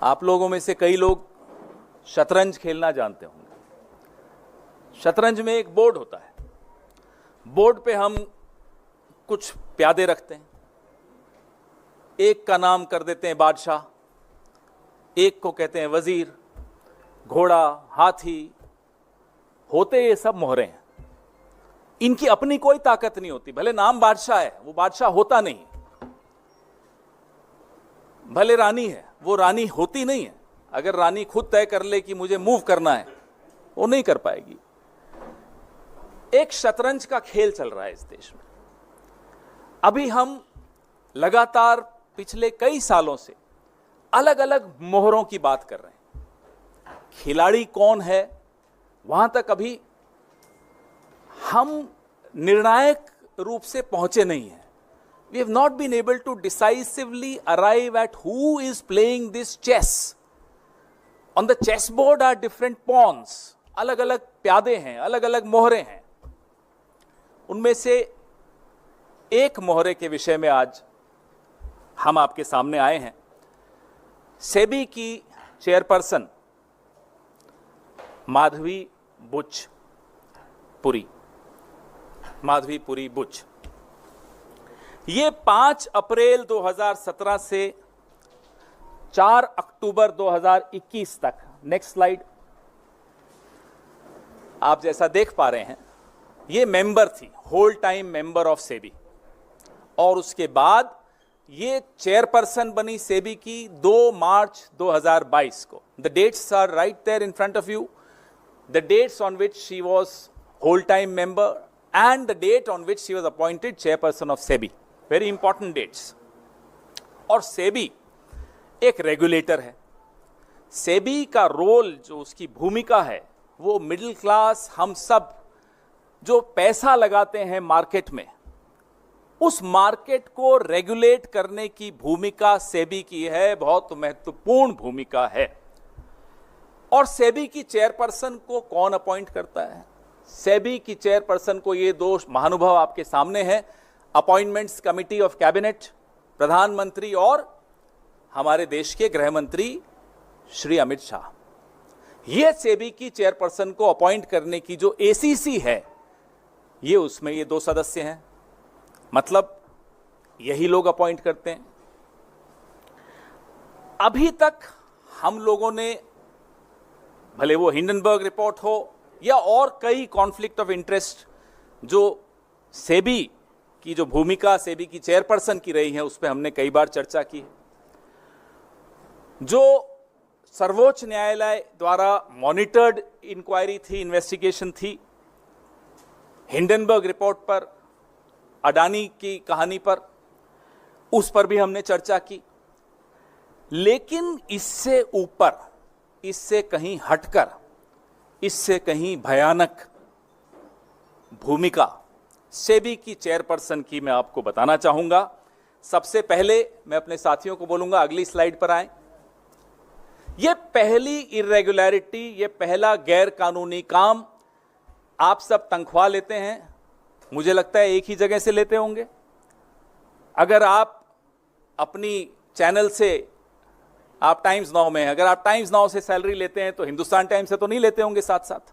आप लोगों में से कई लोग शतरंज खेलना जानते होंगे। शतरंज में एक बोर्ड होता है, बोर्ड पे हम कुछ प्यादे रखते हैं, एक का नाम कर देते हैं बादशाह, एक को कहते हैं वजीर, घोड़ा, हाथी, होते ये सब मोहरे हैं। इनकी अपनी कोई ताकत नहीं होती, भले नाम बादशाह है वो बादशाह होता नहीं, भले रानी है वो रानी होती नहीं है। अगर रानी खुद तय कर ले कि मुझे मूव करना है, वो नहीं कर पाएगी। एक शतरंज का खेल चल रहा है इस देश में। अभी हम लगातार पिछले कई सालों से अलग अलग मोहरों की बात कर रहे हैं। खिलाड़ी कौन है वहां तक अभी हम निर्णायक रूप से पहुंचे नहीं हैं। We have not been able to decisively arrive at who is playing this chess. On the chessboard are different pawns. अलग अलग प्यादे हैं, अलग अलग मोहरे हैं। उनमें से एक मोहरे के विषय में आज हम आपके सामने आए हैं। सेबी की चेयरपर्सन माधवी बुच, ये 5 अप्रैल 2017 से 4 अक्टूबर 2021 तक, नेक्स्ट स्लाइड, आप जैसा देख पा रहे हैं, ये मेंबर थी, whole time member of SEBI. और उसके बाद ये चेयरपर्सन बनी सेबी की 2 मार्च 2022 को। The dates are right there in front of you, the dates on which she was whole time member and the date on which she was appointed chairperson of SEBI. Very important dates. और सेबी एक regulator है। सेबी का role, जो उसकी भूमिका है, वो middle class, हम सब जो पैसा लगाते हैं मार्केट में, उस मार्केट को रेगुलेट करने की भूमिका सेबी की है, बहुत महत्वपूर्ण भूमिका है। और सेबी की चेयरपर्सन को कौन अपॉइंट करता है? सेबी की चेयरपर्सन को ये 2 महानुभाव आपके सामने हैं, अपॉइंटमेंट्स कमिटी ऑफ कैबिनेट, प्रधानमंत्री और हमारे देश के गृह मंत्री श्री अमित शाह। ये सेबी की चेयरपर्सन को अपॉइंट करने की जो एसीसी है, ये उसमें ये 2 सदस्य हैं, मतलब यही लोग अपॉइंट करते हैं। अभी तक हम लोगों ने, भले वो हिंडनबर्ग रिपोर्ट हो या और कई कॉन्फ्लिक्ट ऑफ इंटरेस्ट जो सेबी की जो भूमिका सेबी की चेयरपर्सन की रही है, उस पर हमने कई बार चर्चा की। जो सर्वोच्च न्यायालय द्वारा मॉनिटर्ड इंक्वायरी थी, इन्वेस्टिगेशन थी, हिंडनबर्ग रिपोर्ट पर, अडानी की कहानी पर, उस पर भी हमने चर्चा की। लेकिन इससे ऊपर, इससे कहीं हटकर, इससे कहीं भयानक भूमिका सेबी की चेयरपर्सन की मैं आपको बताना चाहूंगा। सबसे पहले मैं अपने साथियों को बोलूंगा, अगली स्लाइड पर आएं। यह पहली इरेगुलरिटी, यह पहला गैर कानूनी काम, आप सब तनख्वाह लेते हैं, मुझे लगता है एक ही जगह से लेते होंगे। अगर आप अपनी चैनल से, आप टाइम्स नाउ में, अगर आप टाइम्स नाउ से सैलरी लेते हैं तो हिंदुस्तान टाइम्स से तो नहीं लेते होंगे, साथ साथ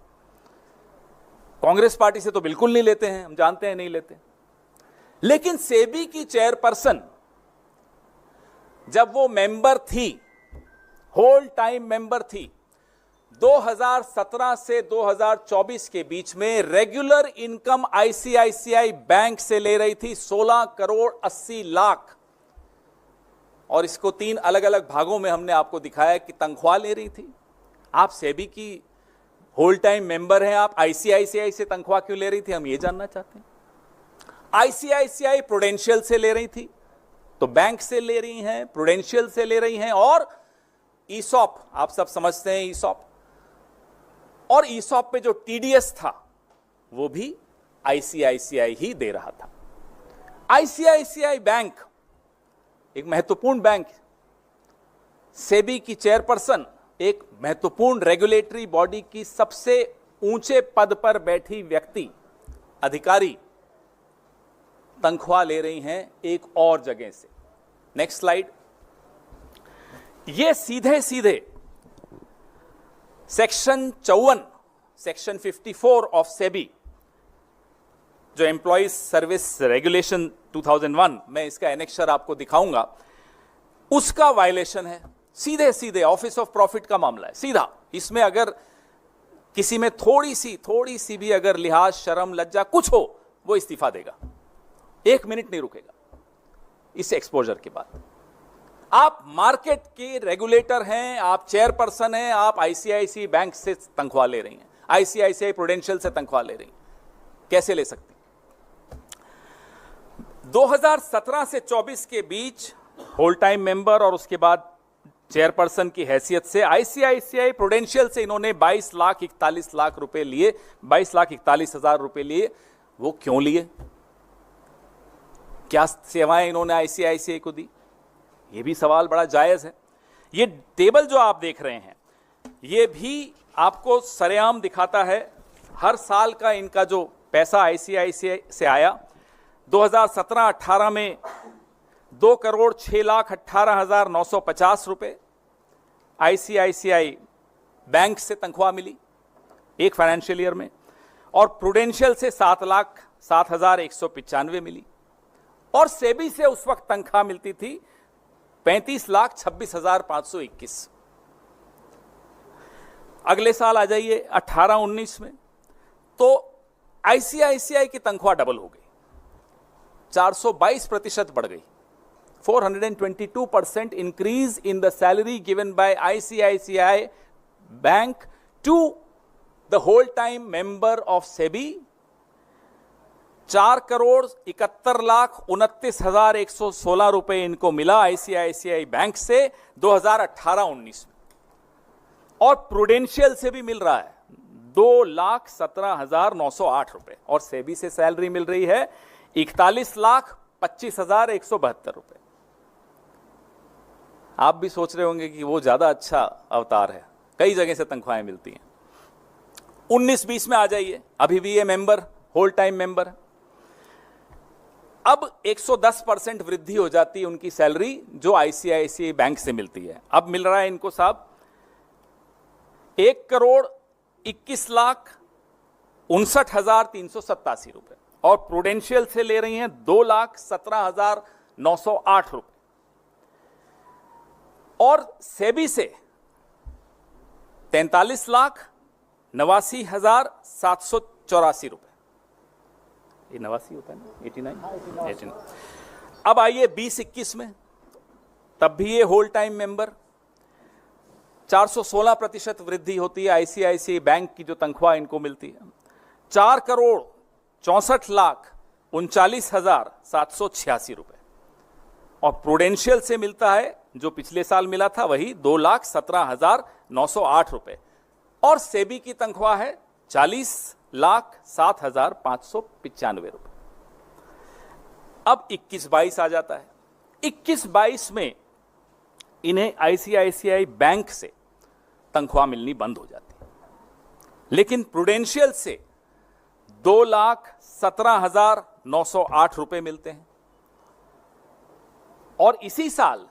कांग्रेस पार्टी से तो बिल्कुल नहीं लेते हैं, हम जानते हैं नहीं लेते। लेकिन सेबी की चेयरपर्सन जब वो मेंबर थी, होल टाइम मेंबर थी, 2017 से 2024 के बीच में रेगुलर इनकम आईसीआईसीआई बैंक से ले रही थी 16 करोड़ 80 लाख। और इसको 3 अलग अलग भागों में हमने आपको दिखाया कि तनख्वाह ले रही थी। आप सेबी की होल टाइम मेंबर हैं, आप आईसीआईसीआई से तनख्वाह क्यों ले रही थी, हम ये जानना चाहते हैं। आईसीआईसीआई प्रूडेंशियल से ले रही थी, तो बैंक से ले रही हैं, प्रूडेंशियल से ले रही हैं, और ईसॉप, आप सब समझते हैं ईसॉप, और ईसॉप पे जो टीडीएस था वो भी आईसीआईसीआई ही दे रहा था। आईसीआईसीआई बैंक एक महत्वपूर्ण बैंक, सेबी की चेयरपर्सन एक महत्वपूर्ण रेगुलेटरी बॉडी की सबसे ऊंचे पद पर बैठी व्यक्ति, अधिकारी, तनख्वाह ले रही हैं एक और जगह से। Next slide. ये सीधे सीधे सेक्शन 54, सेक्शन 54 ऑफ सेबी, जो एम्प्लॉइज सर्विस रेगुलेशन 2001, मैं इसका एनेक्शर आपको दिखाऊंगा, उसका वायलेशन है। सीधे सीधे ऑफिस ऑफ प्रॉफिट का मामला है, सीधा। इसमें अगर किसी में थोड़ी सी भी अगर लिहाज, शर्म, लज्जा कुछ हो, वो इस्तीफा देगा, 1 मिनट नहीं रुकेगा इस एक्सपोजर के बाद। आप मार्केट के रेगुलेटर हैं, आप चेयरपर्सन हैं, आप आईसीआईसीआई बैंक से तनख्वाह ले रही हैं, आईसीआईसीआई प्रूडेंशियल से तनख्वाह ले रही हैं, कैसे ले सकती? 2017 से 24 के बीच होल टाइम मेंबर और उसके बाद चेयरपर्सन की हैसियत से आईसीआईसीआई प्रूडेंशियल से इन्होंने 22,41,00,000 रुपए लिए, 22,41,000 रुपए लिए। वो क्यों लिए? क्या सेवाएं इन्होंने आईसीआईसीआई को दी? ये भी सवाल बड़ा जायज है। ये टेबल जो आप देख रहे हैं, ये भी आपको सरेआम दिखाता है हर साल का इनका जो पैसा आईसीआईसीआई से आया। 2017-18 में 2,06,18,950 रुपए आईसीआईसीआई बैंक से तनख्वाह मिली एक फाइनेंशियल ईयर में, और प्रूडेंशियल से 7,07,195 मिली, और सेबी से उस वक्त तनख्वाह मिलती थी 35,26,521। अगले साल आ जाइए 18-19 में, तो आईसीआईसीआई की तनख्वाह डबल हो गई, 422% बढ़ गई। 422% increase in the salary given by ICICI Bank to the whole-time member of SEBI। 4,71,29,116 रुपए इनको मिला आईसीआईसीआई बैंक से 2018-19 में, और प्रूडेंशियल से भी मिल रहा है 2,17,908 रुपए, और सेबी से सैलरी मिल रही है 41,25,172 रुपए। आप भी सोच रहे होंगे कि वो ज्यादा अच्छा अवतार है, कई जगह से तनख्वाहें मिलती हैं। 19-20 में आ जाइए, अभी भी ये मेंबर होल टाइम मेंबर है। अब 110% वृद्धि हो जाती है उनकी सैलरी जो आईसीआईसीआई बैंक से मिलती है। अब मिल रहा है इनको साहब 1,21,59,387 रुपए, और प्रूडेंशियल से ले रही हैं 2,17,908 रुपए, और सेबी से 43,89,784 रुपए। ये 89 होता है ना, 89। अब आइए 20-21 में, तब भी ये होल टाइम मेंबर, 416% वृद्धि होती है आईसीआईसीआई बैंक की जो तनख्वाह इनको मिलती है, 4,64,39,786 रुपए, और प्रूडेंशियल से मिलता है जो पिछले साल मिला था वही 2,17,908 रुपए, और सेबी की तनख्वाह है 40,07,595 रुपए। अब 21-22 आ जाता है। 21-22 में इन्हें आईसीआईसीआई बैंक से तनख्वाह मिलनी बंद हो जाती है, लेकिन प्रूडेंशियल से 2,17,908 रुपए मिलते हैं, और इसी साल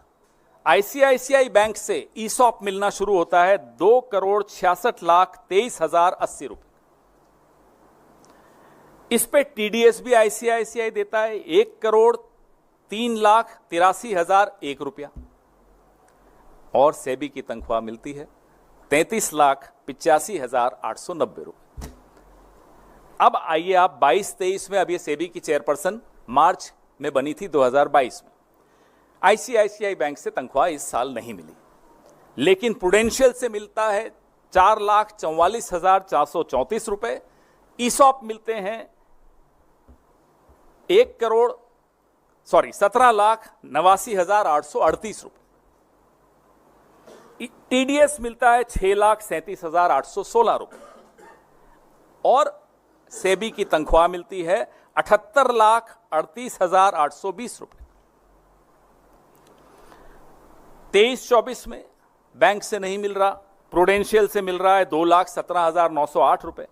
आईसीआईसीआई बैंक से ईसॉप मिलना शुरू होता है 2,66,23,080 रुपए। इस पे टीडीएस भी आईसीआईसीआई देता है 1,03,83,001 रुपया, और सेबी की तनख्वाह मिलती है 33,85,890 रुपए। अब आइए आप 22-23 में, अब ये सेबी की चेयरपर्सन मार्च में बनी थी 2022 में। आईसीआईसीआई बैंक से तनख्वाह इस साल नहीं मिली, लेकिन प्रूडेंशियल से मिलता है 4,44,434 रुपए, ईसॉप मिलते हैं 17,89,838 रुपए, टीडीएस मिलता है 6,37,816 रुपए, और सेबी की तनख्वाह मिलती है 78,38,820 रुपए। 23-24 में बैंक से नहीं मिल रहा, प्रूडेंशियल से मिल रहा है 2,17,908 रुपए,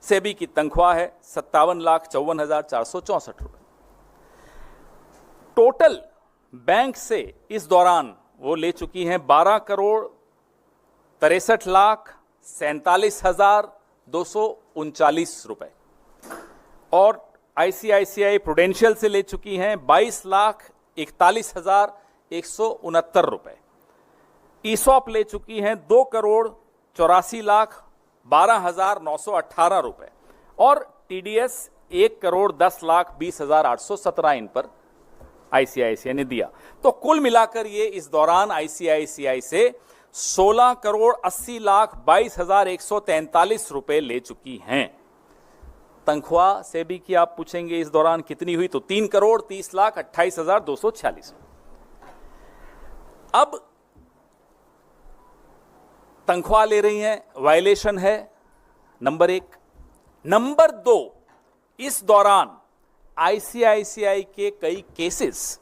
सेबी की तनख्वाह है 57,54,464 रुपए। टोटल बैंक से इस दौरान वो ले चुकी हैं 12,63,47,239 रुपए, और आईसीआईसीआई प्रूडेंशियल से ले चुकी हैं 22,41,169 रुपए। ईसॉप ले चुकी हैं 2,84,12,918 रुपए, और टीडीएस 1,10,20,817 इन पर आईसीआईसीआई ने दिया। तो कुल मिलाकर ये इस दौरान आईसीआईसीआई से 16,80,22,143 रुपए ले चुकी हैं। तनख्वाह सेबी की आप पूछेंगे इस दौरान कितनी हुई, तो 3,30,28,246। अब तनख्वाह ले रही हैं, वायलेशन है, नंबर 1। नंबर 2, इस दौरान आईसीआईसीआई के कई केसेस,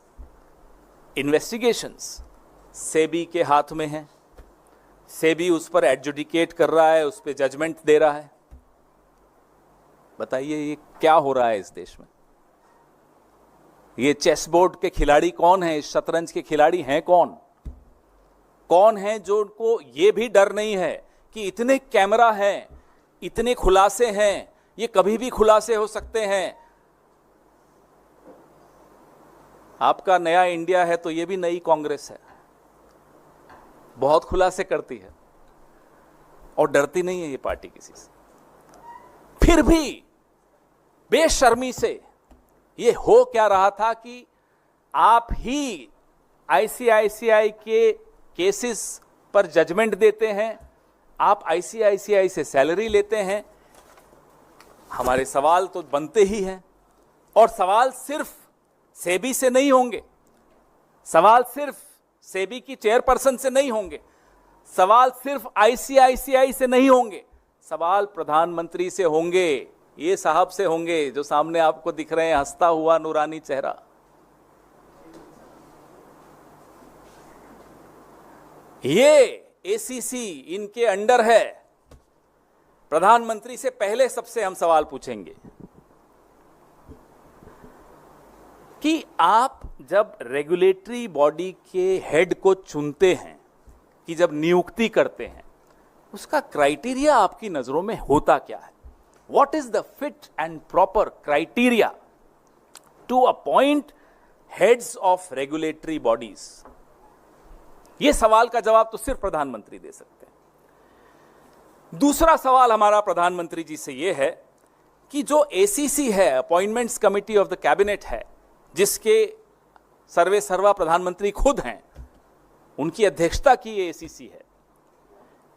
इन्वेस्टिगेशंस सेबी के हाथ में हैं। सेबी उस पर एडजुडिकेट कर रहा है, उस पर जजमेंट दे रहा है। बताइए ये क्या हो रहा है इस देश में? ये चेस बोर्ड के खिलाड़ी कौन हैं? इस शतरंज के खिलाड़ी हैं कौन? कौन हैं जो उनको ये भी डर नहीं है कि इतने कैमरा हैं, इतने खुलासे हैं, ये कभी भी खुलासे हो सकते हैं। आपका नया इंडिया है तो ये भी नई कांग्रेस है, बहुत खुलासे करती है और डरती नहीं है ये पार्टी किसी से। फिर भी बेशर्मी से ये हो क्या रहा था कि आप ही आईसीआईसीआई के केसेस पर जजमेंट देते हैं, आप आईसीआईसीआई से सैलरी लेते हैं। हमारे सवाल तो बनते ही हैं, और सवाल सिर्फ सेबी से नहीं होंगे, सवाल सिर्फ सेबी की चेयरपर्सन से नहीं होंगे, सवाल सिर्फ आईसीआईसीआई से नहीं होंगे, सवाल प्रधानमंत्री से होंगे, ये साहब से होंगे जो सामने आपको दिख रहे हैं, हंसता हुआ नूरानी चेहरा। ये एसीसी इनके अंडर है। प्रधानमंत्री से पहले सबसे हम सवाल पूछेंगे कि आप जब रेगुलेटरी बॉडी के हेड को चुनते हैं, कि जब नियुक्ति करते हैं, उसका क्राइटेरिया आपकी नजरों में होता क्या है? What is the fit and proper criteria to appoint heads of regulatory bodies? यह सवाल का जवाब तो सिर्फ प्रधानमंत्री दे सकते हैं। दूसरा सवाल हमारा प्रधानमंत्री जी से यह है कि जो एसीसी है, appointments committee of the cabinet है, जिसके सर्वे सर्वा प्रधानमंत्री खुद हैं, उनकी अध्यक्षता की ये एसीसी है,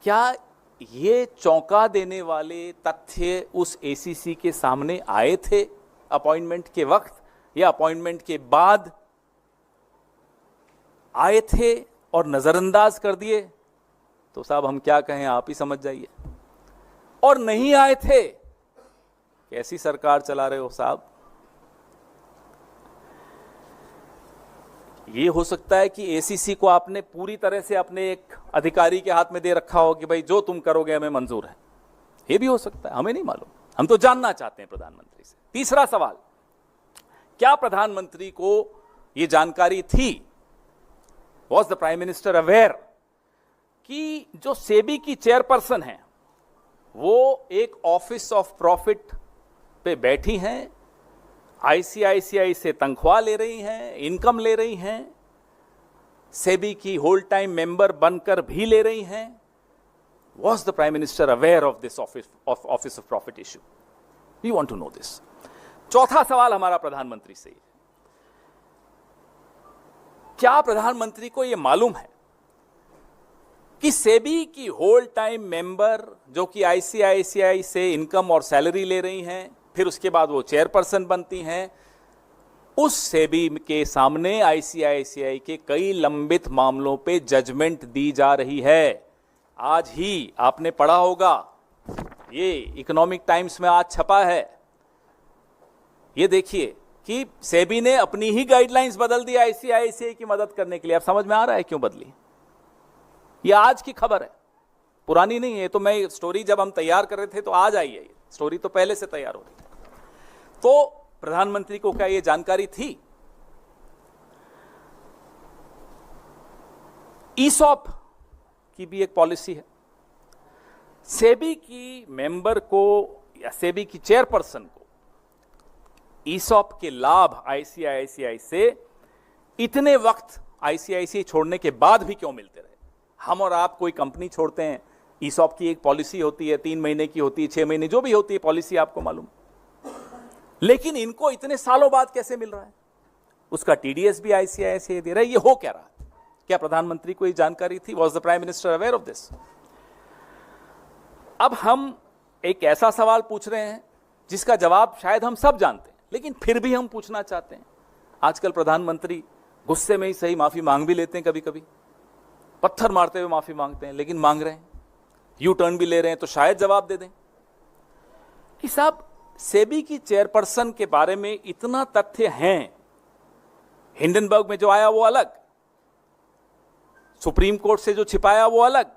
क्या ये चौंका देने वाले तथ्य उस एसीसी के सामने आए थे अपॉइंटमेंट के वक्त, या अपॉइंटमेंट के बाद आए थे और नजरअंदाज कर दिए? तो साहब हम क्या कहें, आप ही समझ जाइए। और नहीं आए थे, कैसी सरकार चला रहे हो साहब? ये हो सकता है कि एसीसी को आपने पूरी तरह से अपने एक अधिकारी के हाथ में दे रखा हो कि भाई जो तुम करोगे हमें मंजूर है। ये भी हो सकता है, हमें नहीं मालूम, हम तो जानना चाहते हैं प्रधानमंत्री से। तीसरा सवाल, क्या प्रधानमंत्री को यह जानकारी थी, was the prime minister aware, कि जो सेबी की चेयरपर्सन है वो एक ऑफिस ऑफ प्रॉफिट पे बैठी हैं, आईसीआईसीआई से तनख्वाह ले रही हैं, इनकम ले रही हैं, सेबी की होल टाइम मेंबर बनकर भी ले रही हैं? Was the prime minister aware of this office of profit issue? We want to know this. चौथा सवाल हमारा प्रधानमंत्री से, क्या प्रधानमंत्री को यह मालूम है कि सेबी की होल टाइम मेंबर जो कि आईसीआईसीआई से इनकम और सैलरी ले रही हैं, फिर उसके बाद वो चेयरपर्सन बनती हैं, उस सेबी के सामने आईसीआईसीआई के कई लंबित मामलों पे जजमेंट दी जा रही है? आज ही आपने पढ़ा होगा, ये इकोनॉमिक टाइम्स में आज छपा है, ये देखिए कि सेबी ने अपनी ही गाइडलाइंस बदल दी आईसीआईसीआई की मदद करने के लिए। अब समझ में आ रहा है क्यों बदली? ये आज की खबर है, पुरानी नहीं है। तो मैं स्टोरी जब हम तैयार कर रहे थे तो आज आई है, ये स्टोरी तो पहले से तैयार हो रही थी। तो प्रधानमंत्री को क्या ये जानकारी थी? ईसॉप की भी एक पॉलिसी है। सेबी की मेंबर को या सेबी की चेयरपर्सन को ईसॉप के लाभ आईसीआईसीआई से इतने वक्त आईसीआईसीआई छोड़ने के बाद भी क्यों मिलते रहे? हम और आप कोई कंपनी छोड़ते हैं, ईसॉप की एक पॉलिसी होती है, 3 महीने की होती है, 6 महीने, जो भी होती है पॉलिसी, आपको मालूम। लेकिन इनको इतने सालों बाद कैसे मिल रहा है? उसका टीडीएस भी आईसीआईसीआई दे रहा है। ये हो क्या रहा है? क्या प्रधानमंत्री को ये जानकारी थी? Was the prime minister aware of this? अब हम एक ऐसा सवाल पूछ रहे हैं जिसका जवाब शायद हम सब जानते हैं, लेकिन फिर भी हम पूछना चाहते हैं। आजकल प्रधानमंत्री गुस्से में ही सही माफी मांग भी लेते हैं, कभी कभी पत्थर मारते हुए माफी मांगते हैं, लेकिन मांग रहे हैं, यू टर्न भी ले रहे हैं, तो शायद जवाब दे दें कि साहब सेबी की चेयरपर्सन के बारे में इतना तथ्य हैं, हिंडनबर्ग में जो आया वो अलग, सुप्रीम कोर्ट से जो छिपाया वो अलग,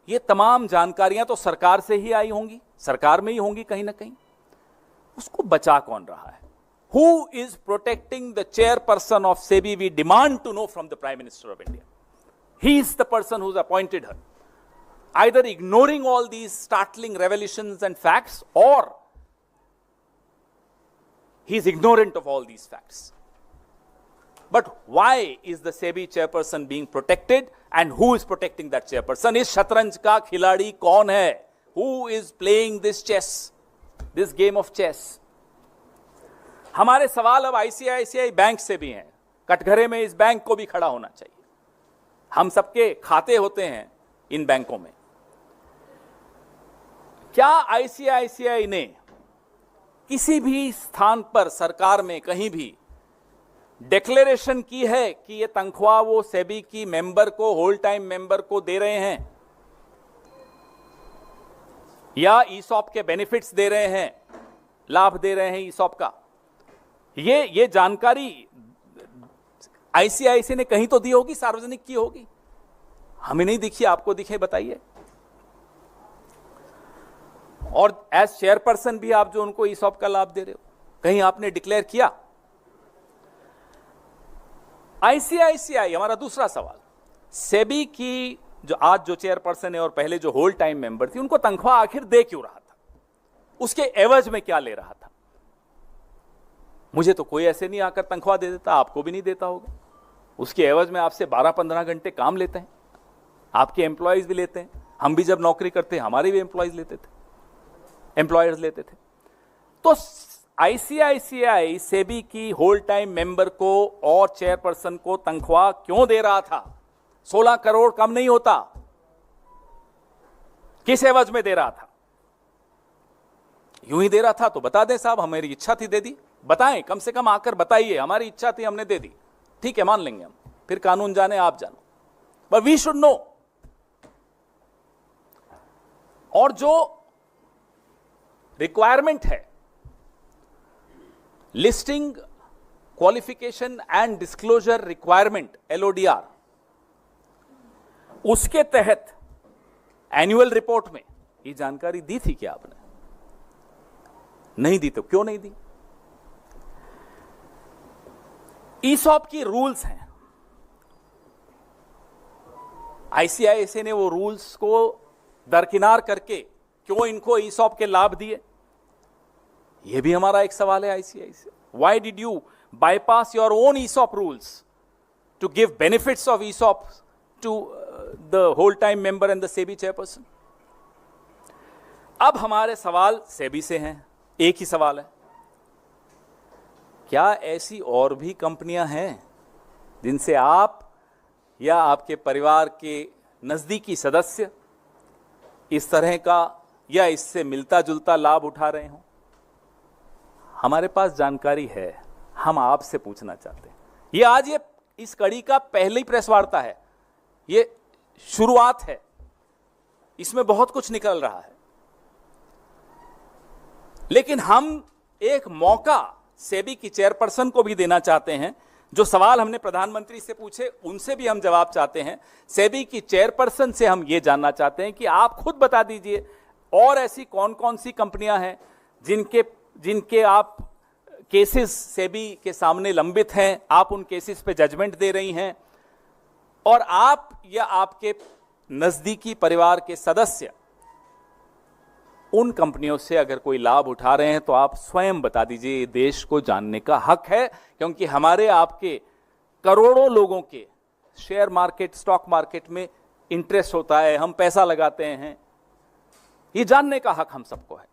ये तमाम जानकारियां तो सरकार से ही आई होंगी, सरकार में ही होंगी कहीं ना कहीं। उसको बचा कौन रहा है? Who is protecting the chairperson of SEBI? We demand to know from the Prime Minister of India. He is the person who's appointed her. Either ignoring all these startling revelations and facts, or he is ignorant of all these facts. But why is the SEBI chairperson being protected, and who is protecting that chairperson? इस शतरंज का खिलाड़ी कौन है? Who is playing this chess, this game of chess? हमारे सवाल अब ICICI bank से भी हैं। कटघरे में इस बैंक को भी खड़ा होना चाहिए। हम सबके खाते होते हैं इन बैंकों में। क्या आईसीआईसीआई ने किसी भी स्थान पर सरकार में कहीं भी डिक्लेरेशन की है कि ये तनख्वाह वो सेबी की मेंबर को, होल टाइम मेंबर को दे रहे हैं, या ईसॉप के बेनिफिट्स दे रहे हैं, लाभ दे रहे हैं ईसॉप का? ये जानकारी आईसीआईसीआई ने कहीं तो दी होगी, सार्वजनिक की होगी। हमें नहीं दिखी, आपको दिखे, बताइए। और एज चेयरपर्सन भी आप जो उनको ईसॉप का लाभ दे रहे हो, कहीं आपने डिक्लेयर किया? आईसीआईसीआई, हमारा दूसरा सवाल, सेबी की जो चेयरपर्सन है और पहले जो होल टाइम मेंबर थी, उनको तनख्वाह आखिर दे क्यों रहा था? उसके एवज में क्या ले रहा था? मुझे तो कोई ऐसे नहीं आकर तनख्वाह दे देता, आपको भी नहीं देता होगा। उसके एवज में आपसे 12-15 घंटे काम लेते हैं, आपके एम्प्लॉयज भी लेते हैं। हम भी जब नौकरी करते हमारे भी एम्प्लॉयज लेते थे, एम्प्लॉयर्स लेते थे। तो आईसीआईसीआई सेबी की होल टाइम मेंबर को और चेयरपर्सन को तनख्वाह क्यों दे रहा था? 16 करोड़ कम नहीं होता। किस एवज में दे रहा था? यूं ही दे रहा था तो बता दें साहब, हमारी इच्छा थी दे दी। बताएं, कम से कम आकर बताइए, हमारी इच्छा थी हमने दे दी, ठीक है, मान लेंगे हम, फिर कानून जाने आप जानो, बट वी शुड नो। और जो रिक्वायरमेंट है listing qualification and disclosure requirement, LODR, उसके तहत एनुअल रिपोर्ट में ये जानकारी दी थी क्या आपने? नहीं दी तो क्यों नहीं दी? ईसॉप की रूल्स हैं, आईसीआईसीआई ने वो रूल्स को दरकिनार करके क्यों इनको ईसॉप के लाभ दिए? ये भी हमारा एक सवाल है ICICI. Why did you bypass your own ESOP rules to give benefits of ESOP to the whole time member and the SEBI chairperson? अब हमारे सवाल सेबी से हैं, एक ही सवाल है, क्या ऐसी और भी कंपनियां हैं जिनसे आप या आपके परिवार के नजदीकी सदस्य इस तरह का या इससे मिलता जुलता लाभ उठा रहे हों? हमारे पास जानकारी है, हम आपसे पूछना चाहते हैं। ये आज इस कड़ी का पहली प्रेस वार्ता है, ये शुरुआत है, इसमें बहुत कुछ निकल रहा है, लेकिन हम एक मौका सेबी की चेयरपर्सन को भी देना चाहते हैं। जो सवाल हमने प्रधानमंत्री से पूछे उनसे भी हम जवाब चाहते हैं। सेबी की चेयरपर्सन से हम ये जानना चाहते हैं कि आप खुद बता दीजिए, और ऐसी कौन कौन सी कंपनियां हैं जिनके आप केसेस सेबी के सामने लंबित हैं, आप उन केसेस पे जजमेंट दे रही हैं, और आप या आपके नजदीकी परिवार के सदस्य उन कंपनियों से अगर कोई लाभ उठा रहे हैं तो आप स्वयं बता दीजिए। ये देश को जानने का हक है, क्योंकि हमारे आपके करोड़ों लोगों के शेयर मार्केट, स्टॉक मार्केट में इंटरेस्ट होता है, हम पैसा लगाते हैं। ये जानने का हक हम सबको है।